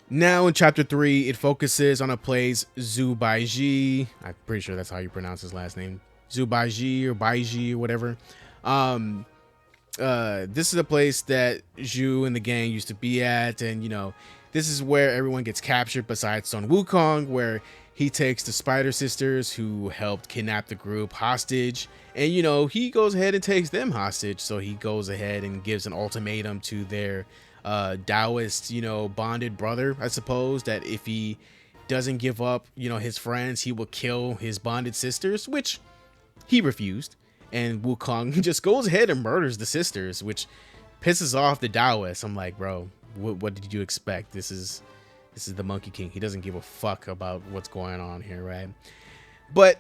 Now in chapter 3, it focuses on a place, Zubaiji. I'm pretty sure that's how you pronounce his last name. Zubaiji or Baiji or whatever. Um, this is a place that Zhu and the gang used to be at, and this is where everyone gets captured besides Sun Wukong, where he takes the Spider Sisters who helped kidnap the group hostage, and he goes ahead and takes them hostage. So he goes ahead and gives an ultimatum to their Taoist, bonded brother, I suppose, that if he doesn't give up, his friends, he will kill his bonded sisters, which he refused. And Wukong just goes ahead and murders the sisters, which pisses off the Taoists. I'm like, bro, what did you expect? This is the Monkey King. He doesn't give a fuck about what's going on here, right? But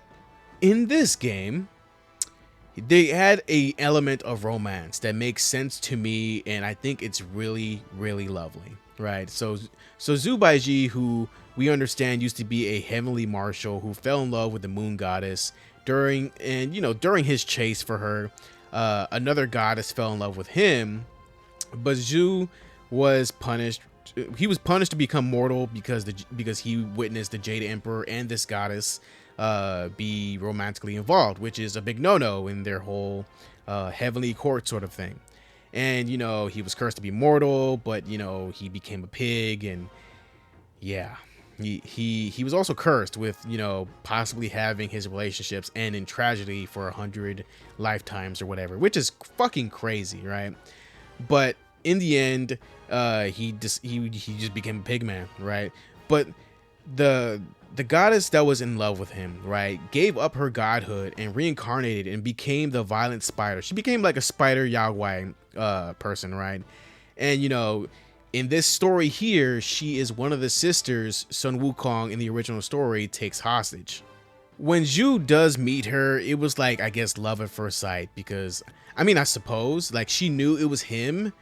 in this game, they had a element of romance that makes sense to me, and I think it's really, really lovely, right? So Zubaiji, who we understand used to be a heavenly marshal who fell in love with the moon goddess during his chase for her, another goddess fell in love with him, but Zhu was punished. He was punished to become mortal because he witnessed the Jade Emperor and this goddess be romantically involved, which is a big no-no in their whole heavenly court sort of thing. And he was cursed to be mortal, but he became a pig, and yeah, he was also cursed with possibly having his relationships end in tragedy for 100 lifetimes or whatever, which is fucking crazy, right? But in the end, he just became a pig man, right? But the goddess that was in love with him, right, gave up her godhood and reincarnated and became the violent spider. She became like a spider Yaogwai person, right? And in this story here, she is one of the sisters Sun Wukong in the original story takes hostage. When Zhu does meet her, it was like, I guess, love at first sight, because I suppose like she knew it was him,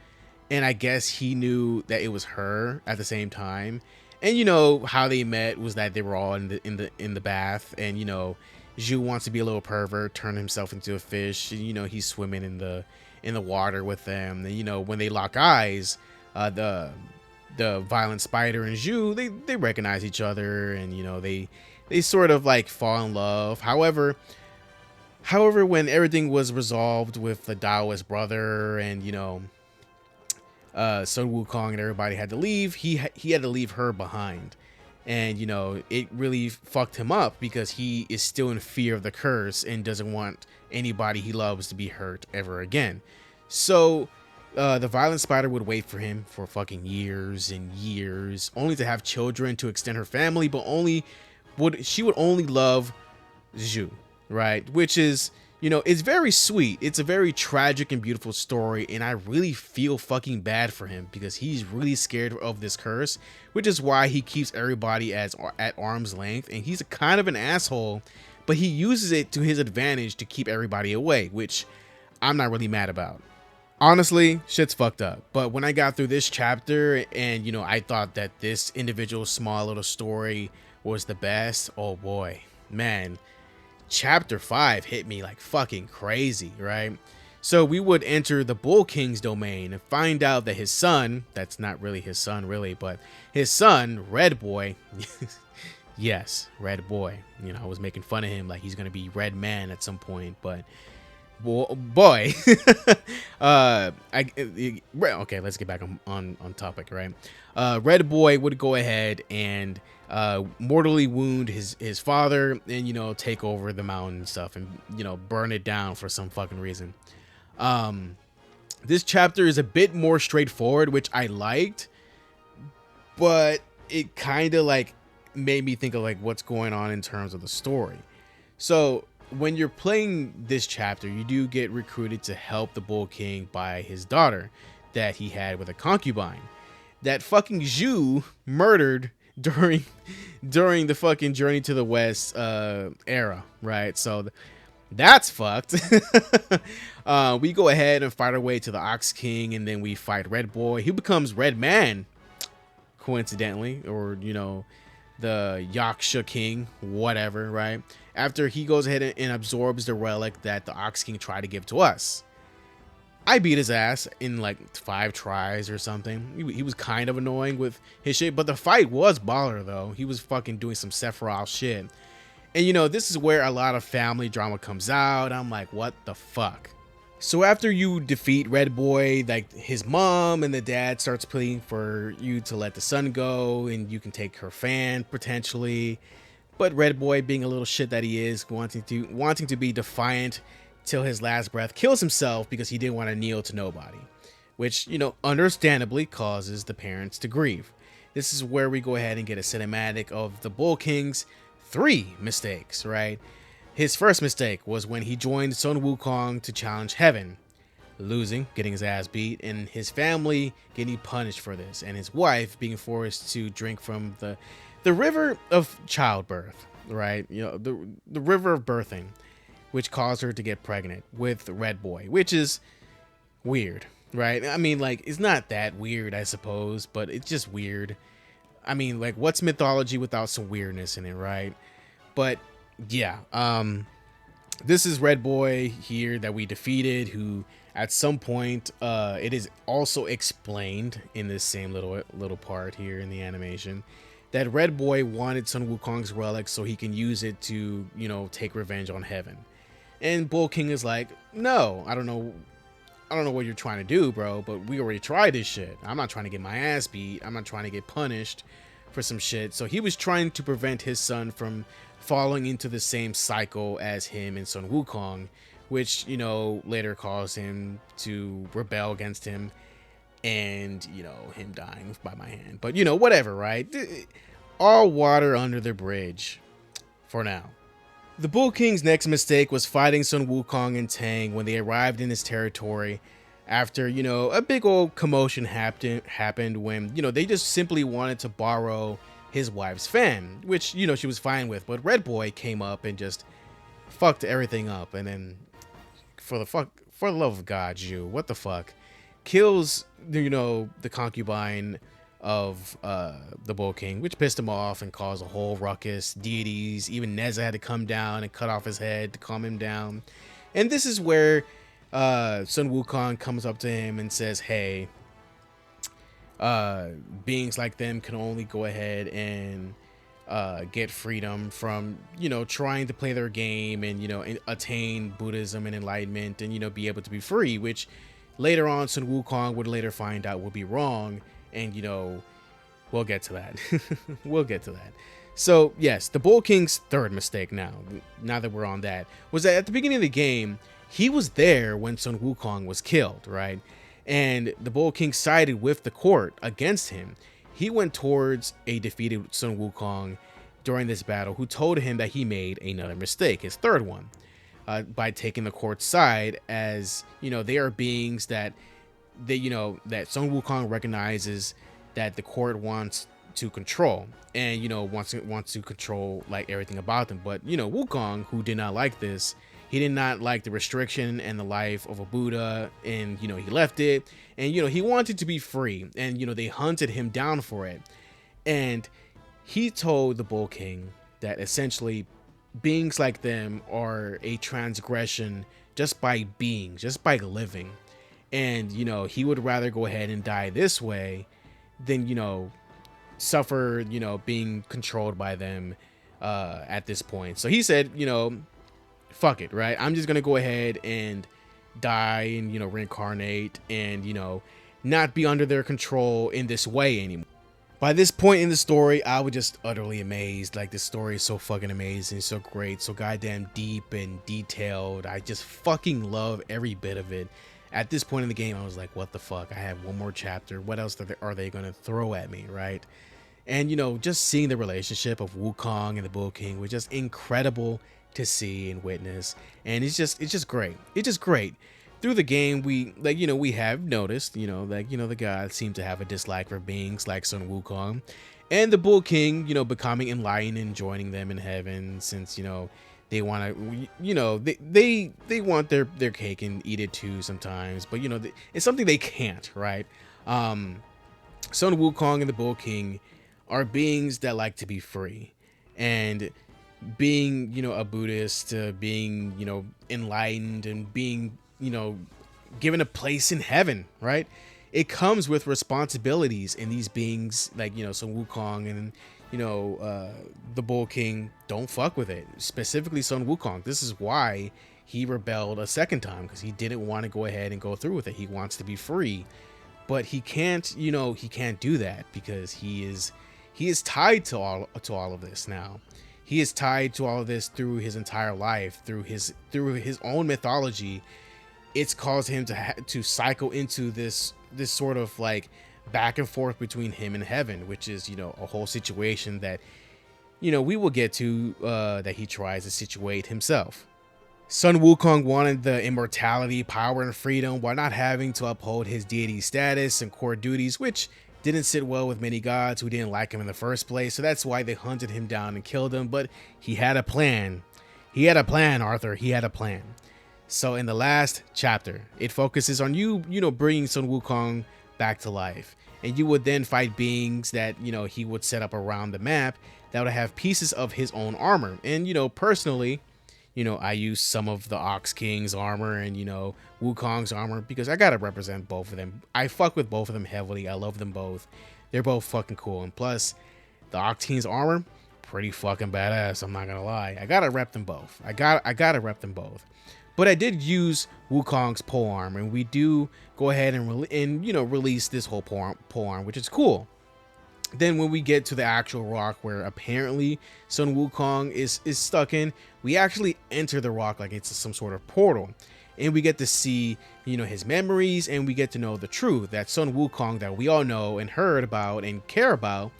and I guess he knew that it was her at the same time. And how they met was that they were all in the bath, and Zhu wants to be a little pervert, turn himself into a fish. And, he's swimming in the water with them. And when they lock eyes, the violent spider and Zhu, they recognize each other, and they sort of like fall in love. However, when everything was resolved with the Taoist brother, and Sun Wukong and everybody had to leave, he had to leave her behind. And it really fucked him up, because he is still in fear of the curse and doesn't want anybody he loves to be hurt ever again. So the violent spider would wait for him for fucking years and years, only to have children to extend her family, but she would only love Zhu, right? Which is, it's very sweet. It's a very tragic and beautiful story, and I really feel fucking bad for him, because he's really scared of this curse, which is why he keeps everybody at arm's length, and he's kind of an asshole, but he uses it to his advantage to keep everybody away, which I'm not really mad about. Honestly, shit's fucked up. But when I got through this chapter, and I thought that this individual small little story was the best, oh boy, man, chapter 5 hit me like fucking crazy, right? So we would enter the Bull King's domain and find out that his son, that's not really his son really, but his son, Red Boy, yes, Red Boy, I was making fun of him like he's gonna be Red Man at some point, but boy, okay, let's get back on topic, right? Red Boy would go ahead and mortally wound his father, and take over the mountain and stuff, and burn it down for some fucking reason. This chapter is a bit more straightforward, which I liked, but it kind of like made me think of like what's going on in terms of the story. So when you're playing this chapter, you do get recruited to help the Bull King by his daughter that he had with a concubine that fucking Zhu murdered during the fucking Journey to the West era, right? So that's fucked. We go ahead and fight our way to the Ox King, and then we fight Red Boy. He becomes Red Man, coincidentally, or the Yaksha King, whatever, right? After he goes ahead and absorbs the relic that the Ox King tried to give to us. I beat his ass in like 5 tries or something. He was kind of annoying with his shit, but the fight was baller though. He was fucking doing some Sephiroth shit. And this is where a lot of family drama comes out. I'm like, what the fuck? So after you defeat Red Boy, like his mom and the dad starts pleading for you to let the son go and you can take her fan potentially. But Red Boy, being a little shit that he is, wanting to be defiant till his last breath, kills himself because he didn't want to kneel to nobody, which, understandably causes the parents to grieve. This is where we go ahead and get a cinematic of the Bull King's 3 mistakes, right? His first mistake was when he joined Sun Wukong to challenge Heaven, losing, getting his ass beat, and his family getting punished for this, and his wife being forced to drink from the river of childbirth, right? The river of birthing, which caused her to get pregnant with Red Boy, which is weird, right? I mean, like, it's not that weird, I suppose, but it's just weird. I mean, like, what's mythology without some weirdness in it, right? But yeah, this is Red Boy here that we defeated, who at some point, it is also explained in this same little part here in the animation that Red Boy wanted Sun Wukong's relic so he can use it to, take revenge on Heaven. And Bull King is like, no, I don't know what you're trying to do, bro, but we already tried this shit. I'm not trying to get my ass beat. I'm not trying to get punished for some shit. So he was trying to prevent his son from falling into the same cycle as him and Sun Wukong, which, later caused him to rebel against him and, him dying by my hand. But, whatever, right? All water under the bridge for now. The Bull King's next mistake was fighting Sun Wukong and Tang when they arrived in his territory after, a big old commotion happened when, they just simply wanted to borrow his wife's fan, which, she was fine with. But Red Boy came up and just fucked everything up. And then, for the love of God, Zhu, what the fuck? Kills, the concubine of the Bull King, which pissed him off and caused a whole ruckus. Deities, even Neza had to come down and cut off his head to calm him down. And this is where Sun Wukong comes up to him and says, hey, beings like them can only go ahead and get freedom from, trying to play their game and, attain Buddhism and enlightenment and, be able to be free, which later on Sun Wukong would later find out would be wrong. And, we'll get to that. We'll get to that. So, yes, the Bull King's third mistake now that we're on that, was that at the beginning of the game, he was there when Sun Wukong was killed, right? And the Bull King sided with the court against him. He went towards a defeated Sun Wukong during this battle, who told him that he made another mistake, his third one, by taking the court's side, as, they are beings that that Sun Wukong recognizes that the court wants to control and, wants to control like everything about them. But, Wukong, who did not like this, he did not like the restriction and the life of a Buddha, and, he left it, and, he wanted to be free, and, they hunted him down for it. And he told the Bull King that essentially beings like them are a transgression just by being, just by living. And, he would rather go ahead and die this way than, suffer, being controlled by them at this point. So he said, fuck it, right? I'm just going to go ahead and die and, reincarnate and, not be under their control in this way anymore. By this point in the story, I was just utterly amazed. Like, this story is so fucking amazing, so great, so goddamn deep and detailed. I just fucking love every bit of it. At this point in the game, I was like, what the fuck? I have one more chapter. What else are they going to throw at me, right? And, just seeing the relationship of Wukong and the Bull King was just incredible to see and witness. And it's just great. It's just great. Through the game, we have noticed, the gods seem to have a dislike for beings like Sun Wukong. And the Bull King, becoming enlightened and joining them in heaven, since, they want to, they want their cake and eat it too sometimes, but it's something they can't, right? Sun Wukong and the Bull King are beings that like to be free, and being, a Buddhist, being, enlightened, and being, given a place in heaven, right? It comes with responsibilities, and these beings like, Sun Wukong and the Bull King don't fuck with it. Specifically Sun Wukong. This is why he rebelled a second time, because he didn't want to go ahead and go through with it. He wants to be free, but he can't. He can't do that because he is tied to all of this now. He is tied to all of this through his entire life, through his own mythology. It's caused him to cycle into this sort of like back and forth between him and heaven, which is a whole situation that we will get to, that he tries to situate himself. Sun Wukong wanted the immortality, power, and freedom while not having to uphold his deity status and core duties, which didn't sit well with many gods who didn't like him in the first place. So that's why they hunted him down and killed him. But he had a plan. He had a plan, Arthur. He had a plan. So in the last chapter, it focuses on bringing Sun Wukong back to life. And you would then fight beings that, he would set up around the map that would have pieces of his own armor. And, personally, I use some of the Ox King's armor and, Wukong's armor because I gotta represent both of them. I fuck with both of them heavily. I love them both. They're both fucking cool. And plus, the Ox King's armor, pretty fucking badass. I'm not gonna lie. I gotta rep them both. I gotta rep them both. But I did use Wukong's polearm, and we do go ahead and release this whole polearm, which is cool. Then when we get to the actual rock where apparently Sun Wukong is stuck in, we actually enter the rock like it's some sort of portal. And we get to see, his memories, and we get to know the truth that Sun Wukong that we all know and heard about and care about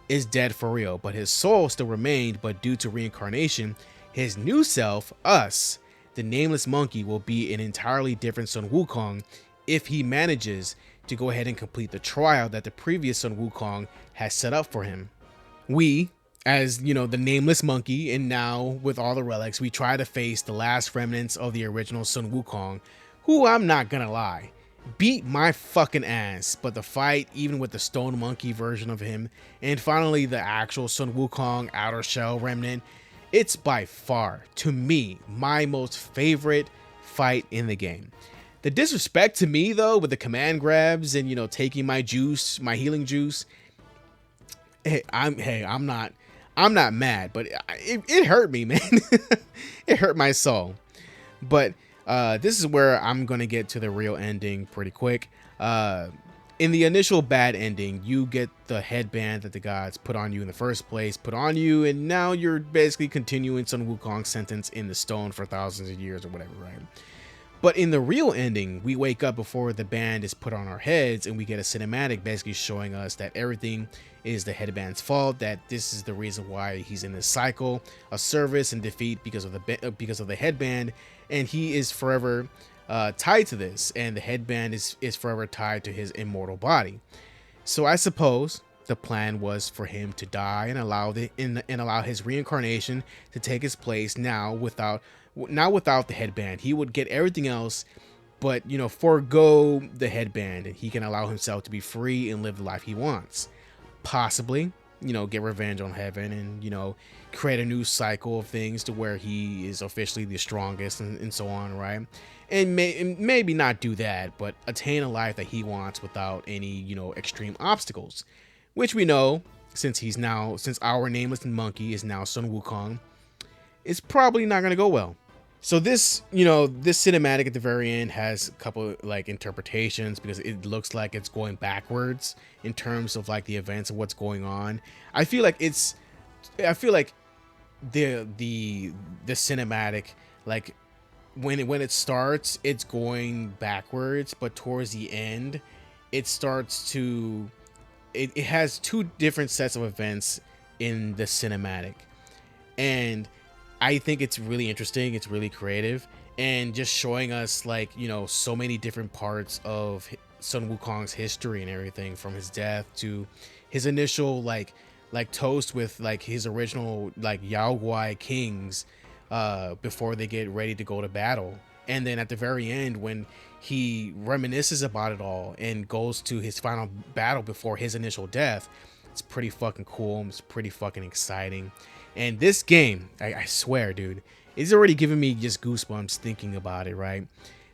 is dead for real. But his soul still remained, but due to reincarnation, his new self, us, the nameless monkey, will be an entirely different Sun Wukong if he manages to go ahead and complete the trial that the previous Sun Wukong has set up for him. We, as the nameless monkey, and now with all the relics, we try to face the last remnants of the original Sun Wukong, who, I'm not gonna lie, beat my fucking ass. But the fight, even with the stone monkey version of him, and finally the actual Sun Wukong outer shell remnant, it's by far, to me, my most favorite fight in the game. The disrespect to me, though, with the command grabs and, taking my juice, my healing juice, I'm not mad, but it hurt me, man. It hurt my soul. But this is where I'm going to get to the real ending pretty quick. In the initial bad ending, you get the headband that the gods put on you in the first place, and now you're basically continuing Sun Wukong's sentence in the stone for thousands of years or whatever, right? But in the real ending, we wake up before the band is put on our heads, and we get a cinematic basically showing us that everything is the headband's fault, that this is the reason why he's in this cycle of service and defeat because of the headband, and he is forever tied to this, and the headband is forever tied to his immortal body. So I suppose the plan was for him to die and allow his reincarnation to take his place now without the headband. He would get everything else, but forego the headband, and he can allow himself to be free and live the life he wants. Possibly, get revenge on heaven and create a new cycle of things to where he is officially the strongest and so on, right? And maybe not do that, but attain a life that he wants without any extreme obstacles, which we know, since our nameless monkey is now Sun Wukong, it's probably not going to go well. So this cinematic at the very end has a couple like interpretations, because it looks like it's going backwards in terms of like the events of what's going on. I feel like the cinematic, like when it starts, it's going backwards, but towards the end, it starts to it has two different sets of events in the cinematic, and I think it's really interesting. It's really creative, and just showing us like so many different parts of Sun Wukong's history and everything, from his death to his initial like toast with like his original like Yao Guai kings before they get ready to go to battle, and then at the very end when he reminisces about it all and goes to his final battle before his initial death. It's pretty fucking cool. It's pretty fucking exciting. And this game, I swear, dude, it's already giving me just goosebumps thinking about it, right?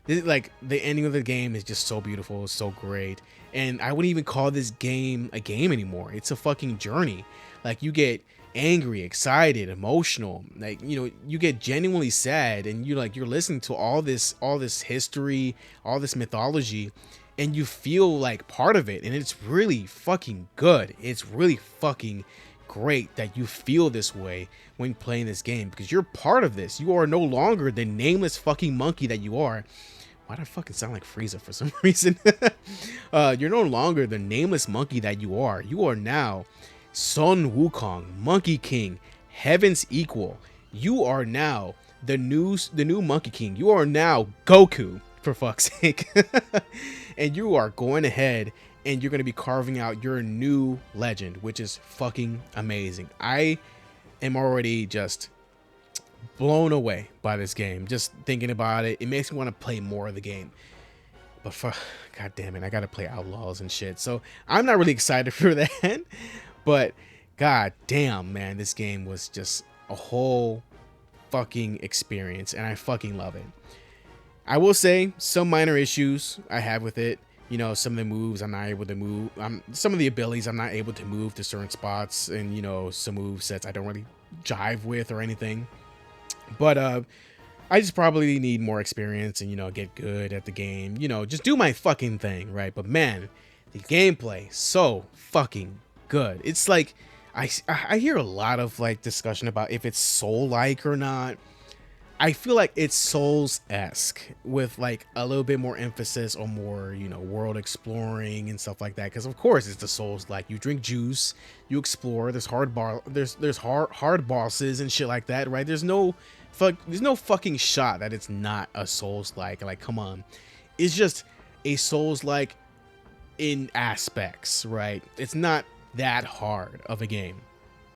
like the ending of the game is just so beautiful, it's so great. And I wouldn't even call this game a game anymore. It's a fucking journey. Like you get angry, excited, emotional, like, you know, you get genuinely sad, and you're listening to all this history, all this mythology, and you feel like part of it, and it's really fucking good. It's really fucking great that you feel this way when playing this game, because you're part of this. You are no longer the nameless fucking monkey that you are. Why do I fucking sound like Frieza for some reason? You're no longer the nameless monkey that you are. You are now Sun Wukong, Monkey King, Heaven's Equal. You are now the new Monkey King. You are now Goku, for fuck's sake. And you are going ahead and you're going to be carving out your new legend, which is fucking amazing. I am already just blown away by this game. Just thinking about it, it makes me want to play more of the game. But god damn it, I gotta play Outlaws and shit. So I'm not really excited for that. But god damn, man, this game was just a whole fucking experience, and I fucking love it. I will say some minor issues I have with it. You know, some of the moves I'm not able to move. Some of the abilities I'm not able to move to certain spots, and you know, some move sets I don't really jive with or anything. But I just probably need more experience and, you know, get good at the game. You know, just do my fucking thing, right? But man, the gameplay so fucking good. It's like I hear a lot of like discussion about if it's Soul-like or not. I feel like it's Souls-esque with like a little bit more emphasis on more, you know, world exploring and stuff like that. Because of course it's the Souls-like. You drink juice, you explore. There's hard bosses and shit like that, right? There's no fucking shot that it's not a Souls-like. Like, come on, it's just a Souls-like in aspects, right? It's not that hard of a game.